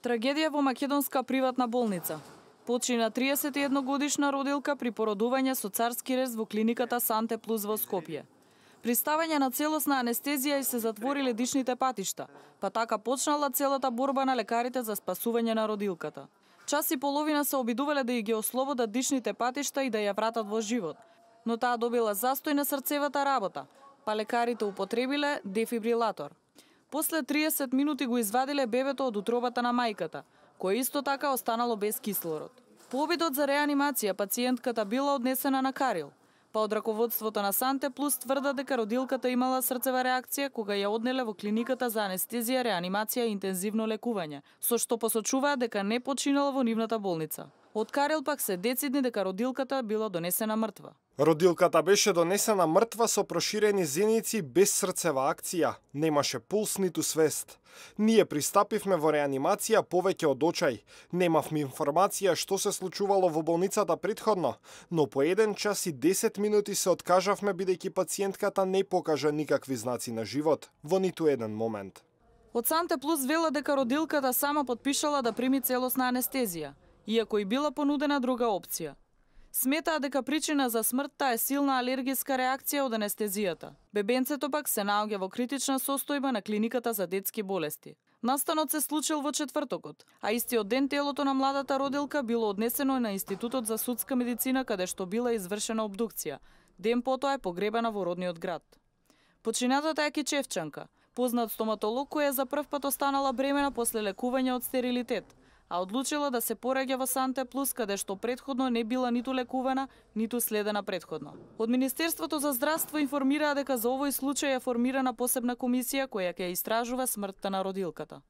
Трагедија во македонска приватна болница. Почина 31 годишна родилка при породување со царски рез во клиниката Санте Плюс во Скопје. При ставање на целосна анестезија и се затвориле дишните патишта, па така почнала целата борба на лекарите за спасување на родилката. Час и половина се обидувале да ги ослободат дишните патишта и да ја вратат во живот, но таа добила застој на срцевата работа, па лекарите употребиле дефибрилатор. После 30 минути го извадиле бебето од утробата на мајката, која исто така останало без кислород. По обидот за реанимација пациентката била однесена на Карил, па од раководството на Санте Плюс тврдат дека родилката имала срцева реакција кога ја однеле во клиниката за анестезија, реанимација и интензивно лекување, со што посочуваат дека не починала во нивната болница. Од Карил пак се децидни дека родилката била донесена мртва. Родилката беше донесена мртва со проширени зеници без срцева акција. Немаше пулс ниту свест. Ние пристапивме во реанимација повеќе од очај. Немавме информација што се случувало во болницата претходно, но по 1 час и 10 минути се откажавме бидејќи пациентката не покажа никакви знаци на живот во ниту еден момент. Од Санте Плюс вела дека родилката сама потпишала да прими целосна анестезија, иако и била понудена друга опција. Сметаа дека причина за смртта е силна алергиска реакција од анестезијата. Бебенцето пак се наоѓа во критична состојба на клиниката за детски болести. Настанот се случил во четвртокот, а истиот ден телото на младата родилка било однесено на Институтот за судска медицина каде што била извршена обдукција. Ден потоа е погребана во родниот град. Починатата е кичевчанка, познат стоматолог која за прв пат останала бремена после лекување од стерилитет, а одлучила да се пораѓа во Санте Плюс, каде што претходно не била ниту лекувана, ниту следена претходно. Од Министерството за здравство информираа дека за овој случај е формирана посебна комисија која ќе истражува смртта на родилката.